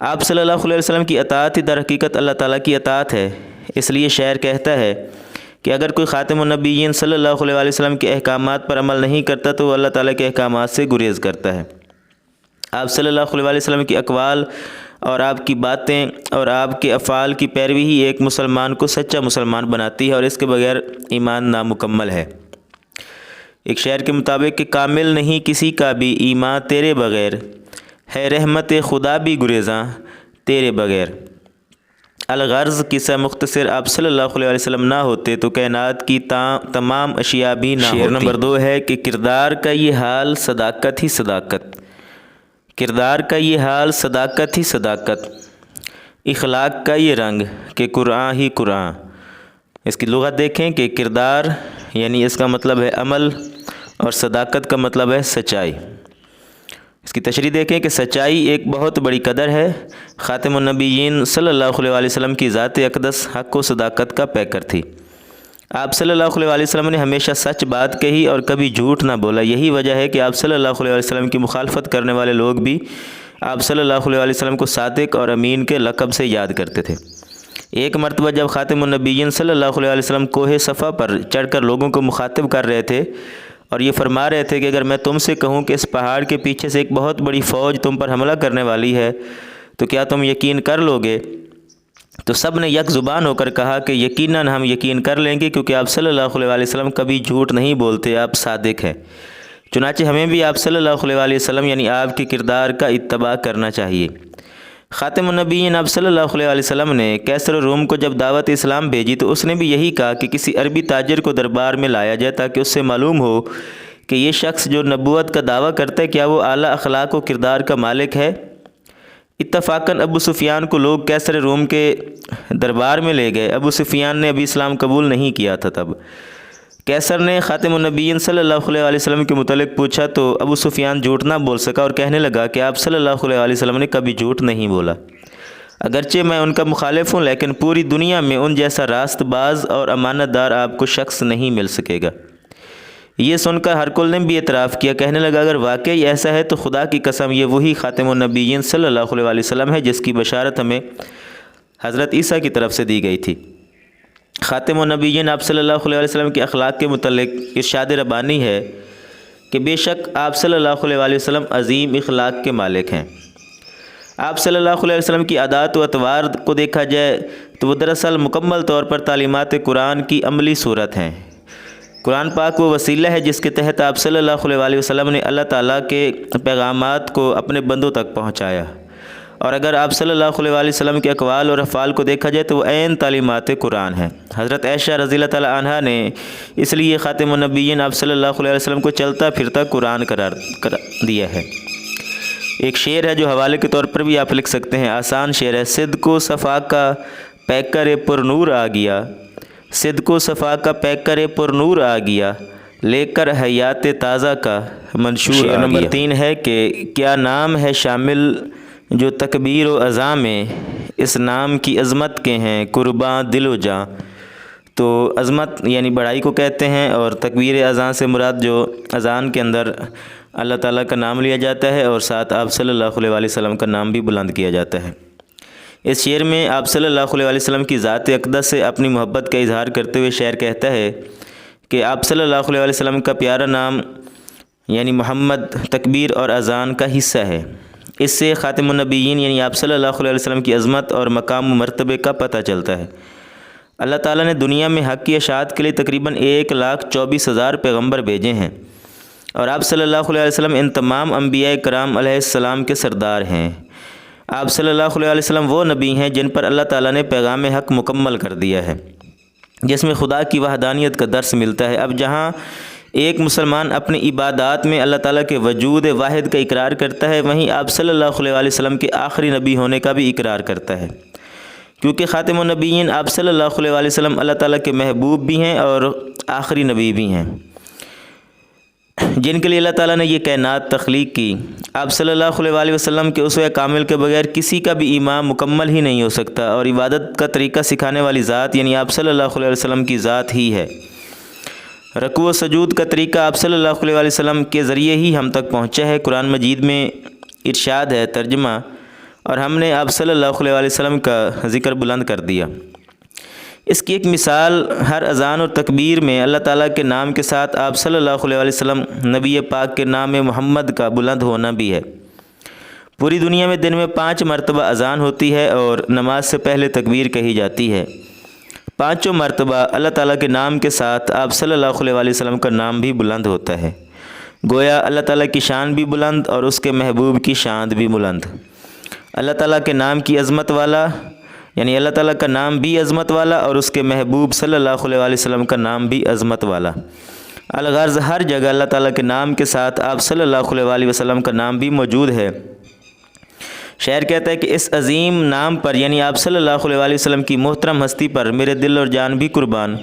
آپ صلی اللہ علیہ وسلم کی اطاعت ہی در حقیقت اللہ تعالیٰ کی اطاعت ہے۔ اس لیے شاعر کہتا ہے کہ اگر کوئی خاتم النبیین صلی اللہ علیہ وسلم کے احکامات پر عمل نہیں کرتا تو وہ اللہ تعالیٰ کے احکامات سے گریز کرتا ہے۔ آپ صلی اللہ علیہ وسلم کی اقوال اور آپ کی باتیں اور آپ کے افعال کی پیروی ہی ایک مسلمان کو سچا مسلمان بناتی ہے، اور اس کے بغیر ایمان نامکمل ہے۔ ایک شعر کے مطابق کہ کامل نہیں کسی کا بھی ایمان تیرے بغیر، ہے رحمت خدا بھی گریزاں تیرے بغیر۔ الغرض قصہ مختصر، آپ صلی اللہ علیہ وسلم نہ ہوتے تو کائنات کی تمام اشیاء بھی نہ ہوتی۔ شعر نمبر 2 ہے کہ کردار کا یہ حال صداقت ہی صداقت، کردار کا یہ حال صداقت ہی صداقت، اخلاق کا یہ رنگ کہ قرآن ہی قرآن۔ اس کی لغت دیکھیں کہ کردار یعنی اس کا مطلب ہے عمل، اور صداقت کا مطلب ہے سچائی۔ اس کی تشریح دیکھیں کہ سچائی ایک بہت بڑی قدر ہے۔ خاتم النبیین صلی اللہ علیہ وسلم کی ذات اقدس حق و صداقت کا پیکر تھی۔ آپ صلی اللہ علیہ وسلم نے ہمیشہ سچ بات کہی اور کبھی جھوٹ نہ بولا۔ یہی وجہ ہے کہ آپ صلی اللہ علیہ وسلم کی مخالفت کرنے والے لوگ بھی آپ صلی اللہ علیہ وسلم کو صادق اور امین کے لقب سے یاد کرتے تھے۔ ایک مرتبہ جب خاتم النبیین صلی اللہ علیہ وسلم کوہ صفا پر چڑھ کر لوگوں کو مخاطب کر رہے تھے اور یہ فرما رہے تھے کہ اگر میں تم سے کہوں کہ اس پہاڑ کے پیچھے سے ایک بہت بڑی فوج تم پر حملہ کرنے والی ہے تو کیا تم یقین کر لو گے؟ تو سب نے یک زبان ہو کر کہا کہ یقیناً ہم یقین کر لیں گے، کیونکہ آپ صلی اللہ علیہ وسلم کبھی جھوٹ نہیں بولتے، آپ صادق ہیں۔ چنانچہ ہمیں بھی آپ صلی اللہ علیہ وسلم یعنی آپ کے کردار کا اتباع کرنا چاہیے۔ خاتم النبیین آپ صلی اللہ علیہ وسلم نے کیسر روم کو جب دعوت اسلام بھیجی تو اس نے بھی یہی کہا کہ کسی عربی تاجر کو دربار میں لایا جائے تاکہ اس سے معلوم ہو کہ یہ شخص جو نبوت کا دعویٰ کرتا ہے کیا وہ اعلیٰ اخلاق و کردار کا مالک ہے۔ اتفاقاً ابو سفیان کو لوگ کیسر روم کے دربار میں لے گئے۔ ابو سفیان نے ابھی اسلام قبول نہیں کیا تھا۔ تب کیسر نے خاتم النبیین صلی اللہ علیہ وسلم کے متعلق پوچھا تو ابو سفیان جھوٹ نہ بول سکا اور کہنے لگا کہ آپ صلی اللہ علیہ وسلم نے کبھی جھوٹ نہیں بولا۔ اگرچہ میں ان کا مخالف ہوں لیکن پوری دنیا میں ان جیسا راست باز اور امانت دار آپ کو شخص نہیں مل سکے گا۔ یہ سن کر ہر کل نے بھی اعتراف کیا، کہنے لگا اگر واقعی ایسا ہے تو خدا کی قسم یہ وہی خاتم النبیین صلی اللہ علیہ وسلم ہے جس کی بشارت ہمیں حضرت عیسیٰ کی طرف سے دی گئی تھی۔ خاتم النبیین آپ صلی اللہ علیہ وسلم کے اخلاق کے متعلق ارشاد ربانی ہے کہ بے شک آپ صلی اللہ علیہ وسلم عظیم اخلاق کے مالک ہیں۔ آپ صلی اللہ علیہ وسلم کی عادات و اطوار کو دیکھا جائے تو وہ دراصل مکمل طور پر تعلیمات قرآن کی عملی صورت ہیں۔ قرآن پاک وہ وسیلہ ہے جس کے تحت آپ صلی اللہ علیہ وسلم نے اللہ تعالیٰ کے پیغامات کو اپنے بندوں تک پہنچایا، اور اگر آپ صلی اللہ علیہ وسلم کے اقوال اور افعال کو دیکھا جائے تو وہ عین تعلیمات قرآن ہیں۔ حضرت عائشہ رضی اللہ تعالیٰ عنہا نے اس لیے خاتم النبیین آپ صلی اللہ علیہ وسلم کو چلتا پھرتا قرآن قرار دیا ہے۔ ایک شعر ہے جو حوالے کے طور پر بھی آپ لکھ سکتے ہیں، آسان شعر ہے۔ صدق و صفا کا پیکر پر نور آ گیا، صدق و صفا کا پیکر پر نور آ گیا، لے کر حیات تازہ کا منشور آ گیا۔ نمبر 3 ہے کہ کیا نام ہے شامل جو تکبیر و اذاں میں، اس نام کی عظمت کے ہیں قرباں دل و جاں۔ تو عظمت یعنی بڑائی کو کہتے ہیں، اور تکبیر اذاں سے مراد جو اذان کے اندر اللہ تعالیٰ کا نام لیا جاتا ہے اور ساتھ آپ صلی اللہ علیہ وسلم کا نام بھی بلند کیا جاتا ہے۔ اس شعر میں آپ صلی اللہ علیہ وسلم کی ذات اقدس سے اپنی محبت کا اظہار کرتے ہوئے شاعر کہتا ہے کہ آپ صلی اللہ علیہ وسلم کا پیارا نام یعنی محمد تکبیر اور اذان کا حصہ ہے۔ اس سے خاتم النبیین یعنی آپ صلی اللہ علیہ وسلم کی عظمت اور مقام و مرتبے کا پتہ چلتا ہے۔ اللہ تعالیٰ نے دنیا میں حق کی اشاعت کے لیے تقریباً 1,24,000 پیغمبر بھیجے ہیں، اور آپ صلی اللہ علیہ وسلم ان تمام انبیاء کرام علیہ السلام کے سردار ہیں۔ آپ صلی اللہ علیہ وسلم وہ نبی ہیں جن پر اللہ تعالیٰ نے پیغام حق مکمل کر دیا ہے، جس میں خدا کی وحدانیت کا درس ملتا ہے۔ اب جہاں ایک مسلمان اپنی عبادات میں اللہ تعالیٰ کے وجود واحد کا اقرار کرتا ہے، وہیں آپ صلی اللہ علیہ وسلم کے آخری نبی ہونے کا بھی اقرار کرتا ہے، کیونکہ خاتم النبیین آپ صلی اللہ علیہ وسلم اللہ تعالیٰ کے محبوب بھی ہیں اور آخری نبی بھی ہیں، جن کے لیے اللہ تعالیٰ نے یہ کائنات تخلیق کی۔ آپ صلی اللہ علیہ وسلم کے اسوہ کامل کے بغیر کسی کا بھی ایمان مکمل ہی نہیں ہو سکتا، اور عبادت کا طریقہ سکھانے والی ذات یعنی آپ صلی اللہ علیہ وسلم کی ذات ہی ہے۔ رکوع و سجود کا طریقہ آپ صلی اللہ علیہ وسلم کے ذریعے ہی ہم تک پہنچا ہے۔ قرآن مجید میں ارشاد ہے، ترجمہ، اور ہم نے آپ صلی اللہ علیہ وسلم کا ذکر بلند کر دیا۔ اس کی ایک مثال ہر اذان اور تکبیر میں اللہ تعالیٰ کے نام کے ساتھ آپ صلی اللہ علیہ وسلم نبی پاک کے نام محمد کا بلند ہونا بھی ہے۔ پوری دنیا میں دن میں 5 مرتبہ اذان ہوتی ہے اور نماز سے پہلے تکبیر کہی جاتی ہے۔ 5 مرتبہ اللہ تعالیٰ کے نام کے ساتھ آپ صلی اللہ علیہ وسلم کا نام بھی بلند ہوتا ہے۔ گویا اللہ تعالیٰ کی شان بھی بلند اور اس کے محبوب کی شان بھی بلند۔ اللہ تعالیٰ کے نام کی عظمت والا، یعنی اللہ تعالیٰ کا نام بھی عظمت والا اور اس کے محبوب صلی اللہ علیہ وسلم کا نام بھی عظمت والا۔ الغرض ہر جگہ اللہ تعالیٰ کے نام کے ساتھ آپ صلی اللہ علیہ وسلم کا نام بھی موجود ہے۔ شاعر کہتا ہے کہ اس عظیم نام پر، یعنی آپ صلی اللہ علیہ وسلم کی محترم ہستی پر میرے دل اور جان بھی قربان۔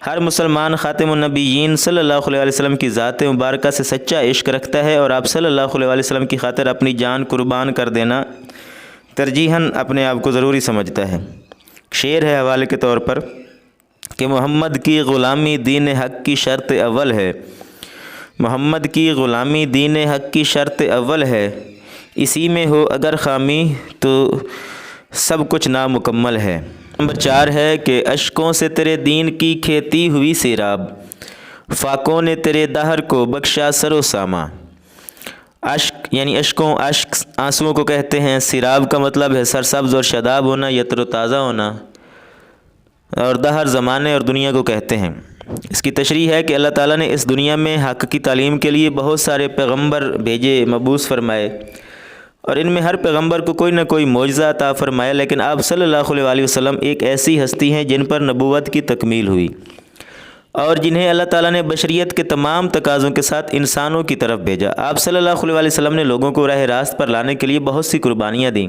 ہر مسلمان خاتم النبیین صلی اللہ علیہ وسلم کی ذات مبارکہ سے سچا عشق رکھتا ہے اور آپ صلی اللہ علیہ وسلم کی خاطر اپنی جان قربان کر دینا ترجیحاً اپنے آپ کو ضروری سمجھتا ہے۔ شعر ہے حوالے کے طور پر کہ محمد کی غلامی دین حق کی شرط اول ہے، محمد کی غلامی دین حق کی شرط اول ہے، اسی میں ہو اگر خامی تو سب کچھ نامکمل ہے۔ نمبر 4 ہے کہ اشکوں سے تیرے دین کی کھیتی ہوئی سیراب، فاقوں نے تیرے دہر کو بخشا سر و ساما۔ اشک یعنی اشکوں، اشک آنسوؤں کو کہتے ہیں۔ سیراب کا مطلب ہے سرسبز اور شاداب ہونا یا تر و تازہ ہونا، اور دہر زمانے اور دنیا کو کہتے ہیں۔ اس کی تشریح ہے کہ اللہ تعالیٰ نے اس دنیا میں حق کی تعلیم کے لیے بہت سارے پیغمبر بھیجے، مبعوث فرمائے، اور ان میں ہر پیغمبر کو کوئی نہ کوئی معجزہ عطا فرمایا، لیکن آپ صلی اللہ علیہ وسلم ایک ایسی ہستی ہیں جن پر نبوت کی تکمیل ہوئی اور جنہیں اللہ تعالیٰ نے بشریت کے تمام تقاضوں کے ساتھ انسانوں کی طرف بھیجا۔ آپ صلی اللہ علیہ وسلم نے لوگوں کو راہ راست پر لانے کے لیے بہت سی قربانیاں دیں۔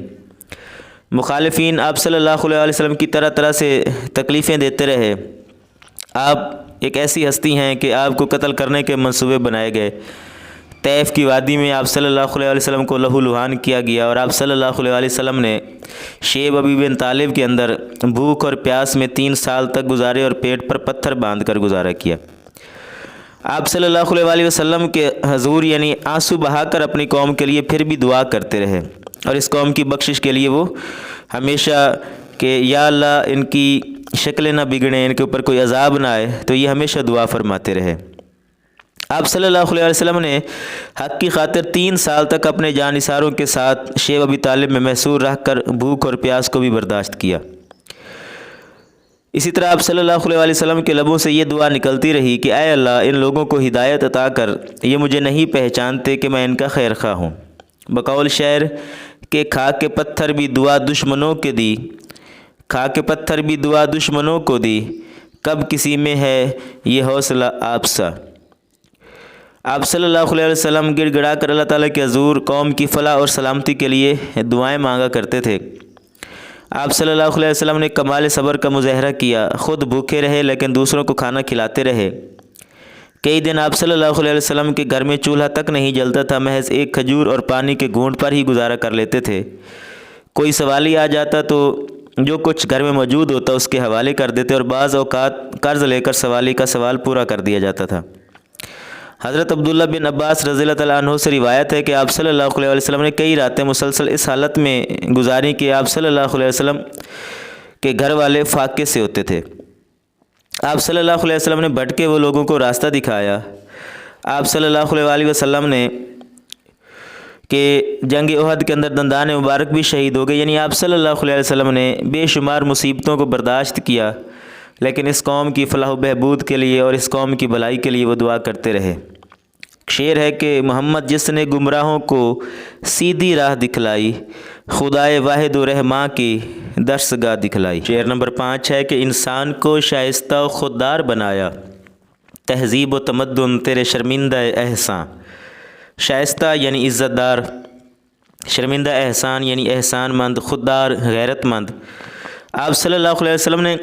مخالفین آپ صلی اللہ علیہ وسلم کی طرح طرح سے تکلیفیں دیتے رہے۔ آپ ایک ایسی ہستی ہیں کہ آپ کو قتل کرنے کے منصوبے بنائے گئے۔ طیف کی وادی میں آپ صلی اللہ علیہ وسلم کو لہو لہان کیا گیا اور آپ صلی اللہ علیہ وسلم نے شیب ابی بن طالب کے اندر بھوک اور پیاس میں 3 سال تک گزارے اور پیٹ پر پتھر باندھ کر گزارا کیا۔ آپ صلی اللہ علیہ وسلم کے حضور یعنی آنسو بہا کر اپنی قوم کے لیے پھر بھی دعا کرتے رہے، اور اس قوم کی بخشش کے لیے وہ ہمیشہ کہ یا اللہ ان کی شکلیں نہ بگڑیں، ان کے اوپر کوئی عذاب نہ آئے، تو یہ ہمیشہ دعا فرماتے رہے۔ آپ صلی اللہ علیہ وسلم نے حق کی خاطر 3 سال تک اپنے جانثاروں کے ساتھ شیب ابی طالب میں محصور رہ کر بھوک اور پیاس کو بھی برداشت کیا۔ اسی طرح آپ صلی اللہ علیہ وسلم کے لبوں سے یہ دعا نکلتی رہی کہ اے اللہ ان لوگوں کو ہدایت عطا کر، یہ مجھے نہیں پہچانتے کہ میں ان کا خیر خواہ ہوں۔ بقول شعر کہ کھا کے پتھر بھی دعا دشمنوں کے دی، کھا کے پتھر بھی دعا دشمنوں کو دی، کب کسی میں ہے یہ حوصلہ آپ سا۔ آپ صلی اللہ علیہ وسلم گڑ گڑا کر اللہ تعالیٰ کے حضور قوم کی فلاح اور سلامتی کے لیے دعائیں مانگا کرتے تھے۔ آپ صلی اللہ علیہ وسلم نے کمال صبر کا مظاہرہ کیا، خود بھوکے رہے لیکن دوسروں کو کھانا کھلاتے رہے۔ کئی دن آپ صلی اللہ علیہ وسلم کے گھر میں چولہا تک نہیں جلتا تھا، محض ایک کھجور اور پانی کے گھونٹ پر ہی گزارا کر لیتے تھے۔ کوئی سوالی آ جاتا تو جو کچھ گھر میں موجود ہوتا اس کے حوالے کر دیتے، اور بعض اوقات قرض لے کر سوالی کا سوال پورا کر دیا جاتا تھا۔ حضرت عبداللہ بن عباس رضی اللہ تعالیٰ عنہ سے روایت ہے کہ آپ صلی اللہ علیہ وسلم نے کئی راتیں مسلسل اس حالت میں گزاری کہ آپ صلی اللہ علیہ وسلم کے گھر والے فاقے سے ہوتے تھے۔ آپ صلی اللہ علیہ وسلم نے بھٹ کے وہ لوگوں کو راستہ دکھایا۔ آپ صلی اللہ علیہ وسلم نے کہ جنگ احد کے اندر دندان مبارک بھی شہید ہو گئے، یعنی آپ صلی اللہ علیہ وسلم نے بے شمار مصیبتوں کو برداشت کیا، لیکن اس قوم کی فلاح و بہبود کے لیے اور اس قوم کی بھلائی کے لیے وہ دعا کرتے رہے۔ شعر ہے کہ محمد جس نے گمراہوں کو سیدھی راہ دکھلائی، خدائے واحد و رحماں کی درسگاہ دکھلائی۔ شعر نمبر 5 ہے کہ انسان کو شائستہ و خوددار بنایا، تہذیب و تمدن تیرے شرمندہ احسان۔ شائستہ یعنی عزت دار، شرمندہ احسان یعنی احسان مند، خوددار غیرت مند۔ آپ صلی اللہ علیہ وسلم نے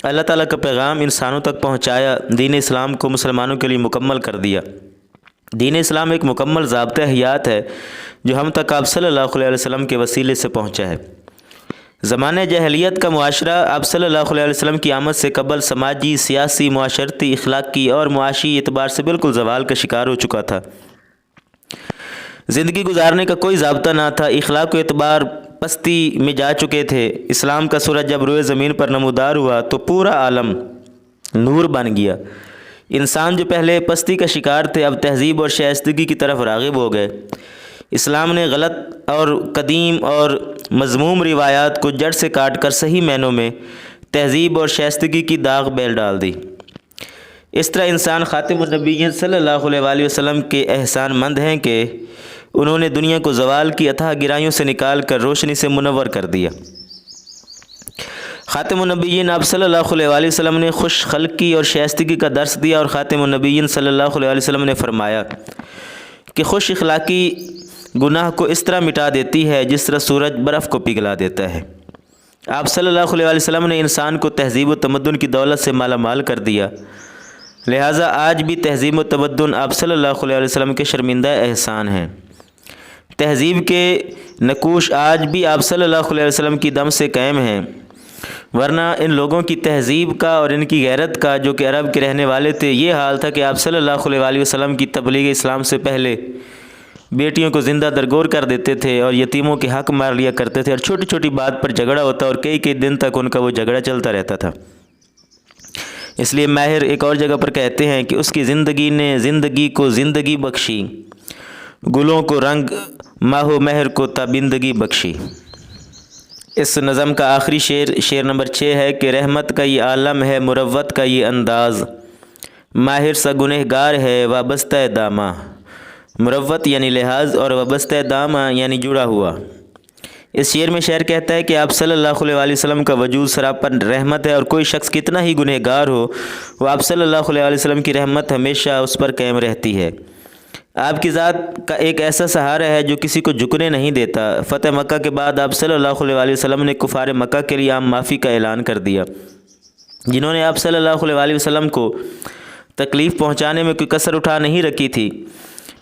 اللہ تعالیٰ کا پیغام انسانوں تک پہنچایا، دین اسلام کو مسلمانوں کے لیے مکمل کر دیا۔ دین اسلام ایک مکمل ضابطہ حیات ہے جو ہم تک آپ صلی اللہ علیہ وسلم کے وسیلے سے پہنچا ہے۔ زمانہ جاہلیت کا معاشرہ آپ صلی اللہ علیہ وسلم کی آمد سے قبل سماجی، سیاسی، معاشرتی، اخلاقی اور معاشی اعتبار سے بالکل زوال کا شکار ہو چکا تھا۔ زندگی گزارنے کا کوئی ضابطہ نہ تھا، اخلاق و اعتبار پستی میں جا چکے تھے۔ اسلام کا سورج جب روئے زمین پر نمودار ہوا تو پورا عالم نور بن گیا۔ انسان جو پہلے پستی کا شکار تھے اب تہذیب اور شائستگی کی طرف راغب ہو گئے۔ اسلام نے غلط اور قدیم اور مذموم روایات کو جڑ سے کاٹ کر صحیح معنوں میں تہذیب اور شائستگی کی داغ بیل ڈال دی۔ اس طرح انسان خاتم النبیین صلی اللہ علیہ وآلہ وسلم کے احسان مند ہیں کہ انہوں نے دنیا کو زوال کی اتھاہ گہرائیوں سے نکال کر روشنی سے منور کر دیا۔ خاتم النبیین آپ صلی اللہ علیہ وآلہ وسلم نے خوش خلقی اور شائستگی کا درس دیا، اور خاتم النبیین صلی اللہ علیہ وآلہ وسلم نے فرمایا کہ خوش اخلاقی گناہ کو اس طرح مٹا دیتی ہے جس طرح سورج برف کو پگھلا دیتا ہے۔ آپ صلی اللہ علیہ وآلہ وسلم نے انسان کو تہذیب و تمدن کی دولت سے مالا مال کر دیا، لہٰذا آج بھی تہذیب و تمدن آپ صلی اللہ علیہ وآلہ وسلم کے شرمندہ احسان ہیں۔ تہذیب کے نقوش آج بھی آپ صلی اللہ علیہ وسلم کی دم سے قائم ہیں، ورنہ ان لوگوں کی تہذیب کا اور ان کی غیرت کا، جو کہ عرب کے رہنے والے تھے، یہ حال تھا کہ آپ صلی اللہ علیہ وآلہ وسلم کی تبلیغ اسلام سے پہلے بیٹیوں کو زندہ درگور کر دیتے تھے اور یتیموں کے حق مار لیا کرتے تھے، اور چھوٹی چھوٹی بات پر جھگڑا ہوتا اور کئی دن تک ان کا وہ جھگڑا چلتا رہتا تھا۔ اس لیے ماہر ایک اور جگہ پر کہتے ہیں کہ اس کی زندگی نے زندگی کو زندگی بخشی، گلوں کو رنگ، ماہ و مہر کو تابندگی بخشی۔ اس نظم کا آخری شعر نمبر 6 ہے کہ رحمت کا یہ عالم ہے، مروت کا یہ انداز، ماہر سا گنہگار ہے وابستہ دامہ۔ مروت یعنی لحاظ اور وابستہ دامہ یعنی جڑا ہوا۔ اس شعر میں شاعر کہتا ہے کہ آپ صلی اللہ علیہ وآلہ وسلم کا وجود سراپا رحمت ہے، اور کوئی شخص کتنا ہی گنہگار ہو وہ آپ صلی اللہ علیہ وآلہ وسلم کی رحمت ہمیشہ اس پر قائم رہتی ہے۔ آپ کی ذات کا ایک ایسا سہارا ہے جو کسی کو جھکنے نہیں دیتا۔ فتح مکہ کے بعد آپ صلی اللہ علیہ وآلہ وسلم نے کفار مکہ کے لیے عام معافی کا اعلان کر دیا، جنہوں نے آپ صلی اللہ علیہ وآلہ وسلم کو تکلیف پہنچانے میں کوئی کسر اٹھا نہیں رکھی تھی۔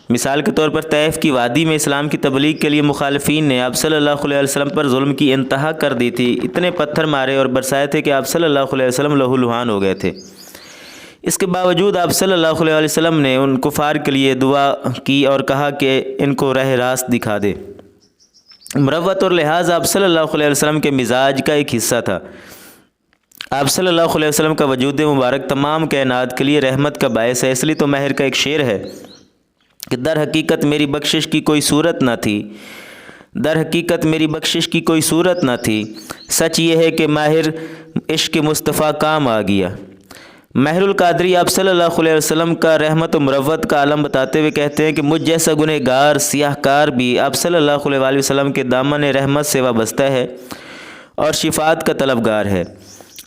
مثال کے طور پر طائف کی وادی میں اسلام کی تبلیغ کے لیے مخالفین نے آپ صلی اللہ علیہ وسلم پر ظلم کی انتہا کر دی تھی، اتنے پتھر مارے اور برسائے تھے کہ آپ صلی اللہ علیہ وسلم لہو لہان ہو گئے تھے۔ اس کے باوجود آپ صلی اللہ علیہ وسلم نے ان کفار کے لیے دعا کی اور کہا کہ ان کو راہ راست دکھا دے۔ مروت اور لحاظ آپ صلی اللہ علیہ وسلم کے مزاج کا ایک حصہ تھا۔ آپ صلی اللہ علیہ وسلم کا وجود مبارک تمام کائنات کے لیے رحمت کا باعث ہے۔ اس لیے تو ماہر کا ایک شعر ہے کہ در حقیقت میری بخشش کی کوئی صورت نہ تھی، در حقیقت میری بخشش کی کوئی صورت نہ تھی، سچ یہ ہے کہ ماہر عشق مصطفیٰ کام آ گیا۔ ماہر القادری آپ صلی اللہ علیہ وسلم کا رحمت و مروت کا عالم بتاتے ہوئے کہتے ہیں کہ مجھ جیسا گنہگار سیاہ کار بھی آپ صلی اللہ علیہ وسلم کے دامن رحمت سے وابستہ ہے اور شفاعت کا طلبگار ہے۔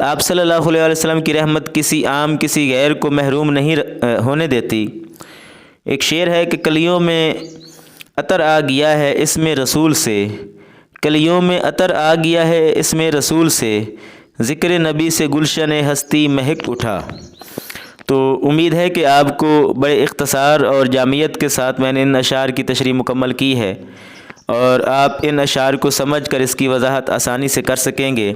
آپ صلی اللہ علیہ وسلم کی رحمت کسی عام کسی غیر کو محروم نہیں ہونے دیتی۔ ایک شعر ہے کہ کلیوں میں عطر آ گیا ہے اس میں رسول سے، کلیوں میں عطر آ گیا ہے اس میں رسول سے، ذکر نبی سے گلشن ہستی مہک اٹھا۔ تو امید ہے کہ آپ کو بڑے اختصار اور جامعیت کے ساتھ میں نے ان اشعار کی تشریح مکمل کی ہے، اور آپ ان اشعار کو سمجھ کر اس کی وضاحت آسانی سے کر سکیں گے۔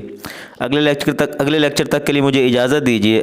اگلے لیکچر تک کے لیے مجھے اجازت دیجیے۔